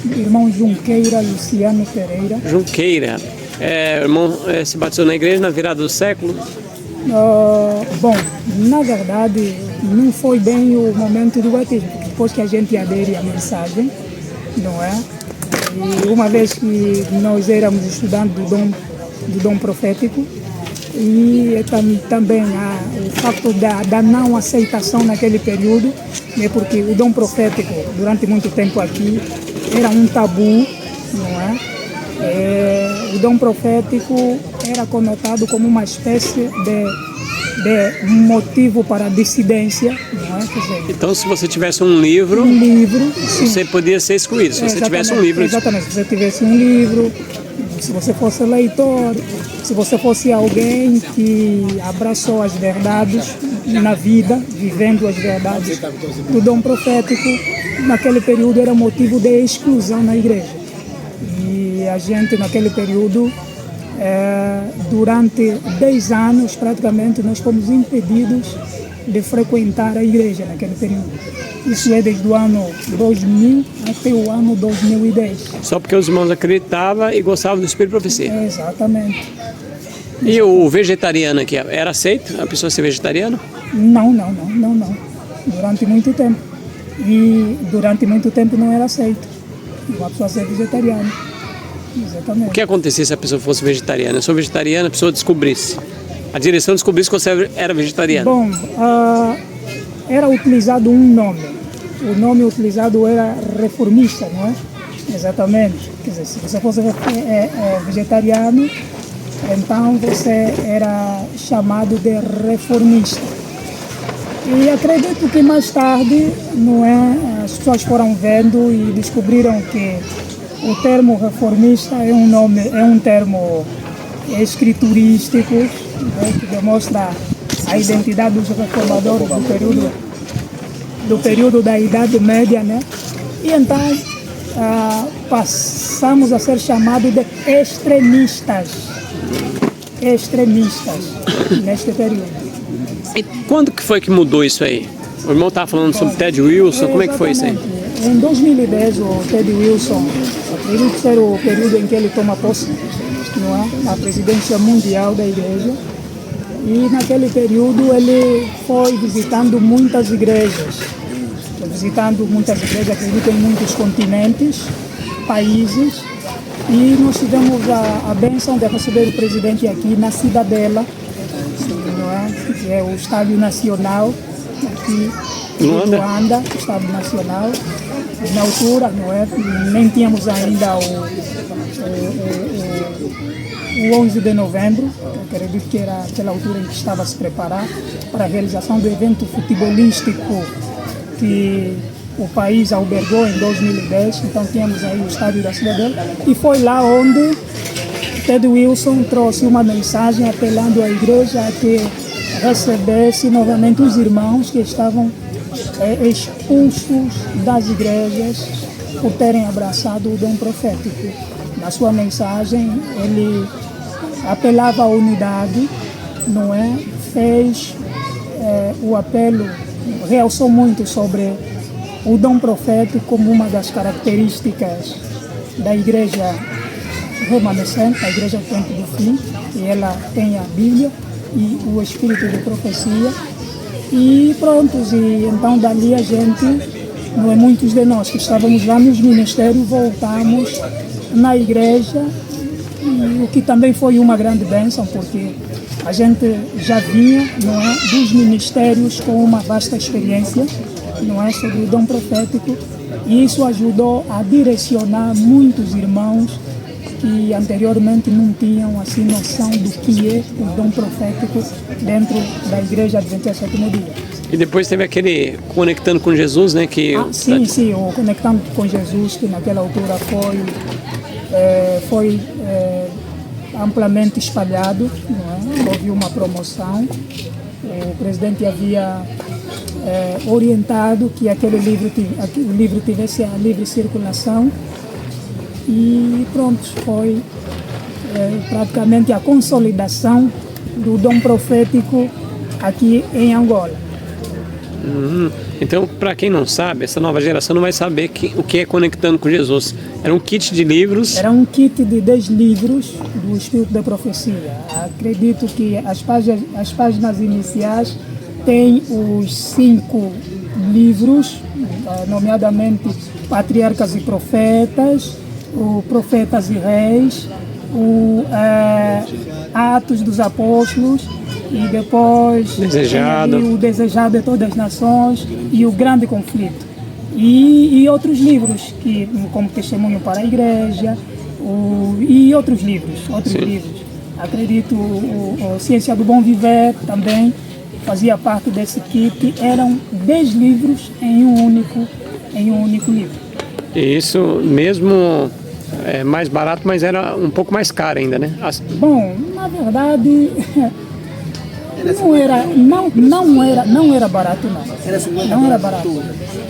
irmão Junqueira Luciano Pereira. Junqueira. O irmão se batizou na igreja na virada do século? Bom, na verdade, não foi bem o momento do batismo, depois que a gente adere à mensagem, não é? E uma vez que nós éramos estudantes do dom profético, e também o facto da não aceitação naquele período, né, porque o dom profético, durante muito tempo aqui, era um tabu, não é? O dom profético era conotado como uma espécie de motivo para a dissidência, não é? Quer dizer, então, se você tivesse um livro, você podia ser excluído. Se você tivesse um livro... Exatamente, se você tivesse um livro, se você fosse leitor, se você fosse alguém que abraçou as verdades na vida, vivendo as verdades do dom profético, naquele período era motivo de exclusão na igreja. E a gente, naquele período, durante 10 anos, praticamente, nós fomos impedidos de frequentar a igreja naquele período. Isso é desde o ano 2000 até o ano 2010. Só porque os irmãos acreditavam e gostavam do Espírito de Profecia. Exatamente. E o vegetariano aqui, era aceito a pessoa ser vegetariana? Não. Durante muito tempo. E durante muito tempo não era aceito uma pessoa ser vegetariana. Exatamente. O que acontecia se a pessoa fosse vegetariana? Eu sou vegetariana, a pessoa descobrisse. A direção descobrisse que você era vegetariana. Bom, era utilizado um nome. O nome utilizado era reformista, não é? Exatamente. Quer dizer, se você fosse vegetariano, então você era chamado de reformista. E acredito que mais tarde, não é, as pessoas foram vendo e descobriram que o termo reformista é um termo escriturístico, né, que demonstra a identidade dos reformadores do período da Idade Média, né? E então passamos a ser chamados de extremistas neste período. E quando que foi que mudou isso aí? O irmão estava falando sobre Ted Wilson, como é que foi isso aí? Em 2010, o Ted Wilson, acredito ser o período em que ele toma posse, não é? Na presidência mundial da igreja. E naquele período ele foi visitando muitas igrejas. Acredito em muitos continentes, países. E nós tivemos a bênção de receber o presidente aqui na Cidadela, não é? Que é o Estádio Nacional, aqui em Luanda, o Estádio Nacional. Na altura, não é? Nem tínhamos ainda o 11 de novembro, eu acredito que era aquela altura em que estava a se preparar para a realização do evento futebolístico que o país albergou em 2010, então tínhamos aí o Estádio da Cidadela, e foi lá onde Ted Wilson trouxe uma mensagem apelando à igreja a que recebesse novamente os irmãos que estavam expulsos das igrejas por terem abraçado o dom profético. Na sua mensagem, ele apelava à unidade, não é? Fez o apelo, realçou muito sobre o dom profético como uma das características da igreja remanescente, a igreja do tempo do fim, e ela tem a Bíblia e o espírito de profecia. E prontos, e então dali a gente, não é, muitos de nós que estávamos lá nos ministérios, voltamos na igreja, o que também foi uma grande bênção, porque a gente já vinha, não é, dos ministérios com uma vasta experiência, não é, sobre o dom profético, e isso ajudou a direcionar muitos irmãos que anteriormente não tinham assim noção do que é o dom profético dentro da Igreja Adventista Sétimo Dia. E depois teve aquele Conectando com Jesus, né? Sim, o Conectando com Jesus, que naquela altura foi amplamente espalhado, não é? Houve uma promoção, o presidente havia orientado que aquele livro tivesse a livre circulação. E pronto, foi praticamente a consolidação do dom profético aqui em Angola. Então, para quem não sabe, essa nova geração não vai saber o que é Conectando com Jesus. Era um kit de livros. Era um kit de 10 livros do Espírito da Profecia. Acredito que as páginas iniciais têm os 5 livros, nomeadamente Patriarcas e Profetas, o Profetas e Reis, o Atos dos Apóstolos, e depois o Desejado de Todas as Nações e o Grande Conflito. E outros livros, como Testemunho para a Igreja, e outros livros. Acredito, Ciência do Bom Viver também fazia parte desse kit. Eram 10 livros em um único livro. E isso mesmo mais barato, mas era um pouco mais caro ainda, né? Bom, na verdade, não era barato, não. Não era barato.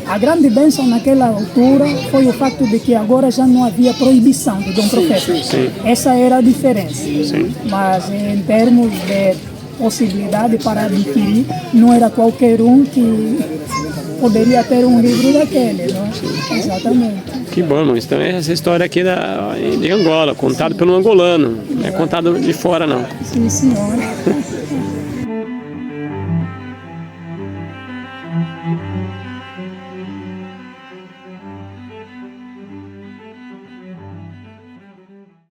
A grande bênção naquela altura foi o facto de que agora já não havia proibição de Dom Profeta. Sim. Essa era a diferença. Sim. Mas em termos de possibilidade para adquirir, não era qualquer um que poderia ter um livro daquele, não é? Exatamente. Que bom, irmão. Então essa história aqui de Angola, contado pelo angolano, não é contado de fora, não. Sim, senhora.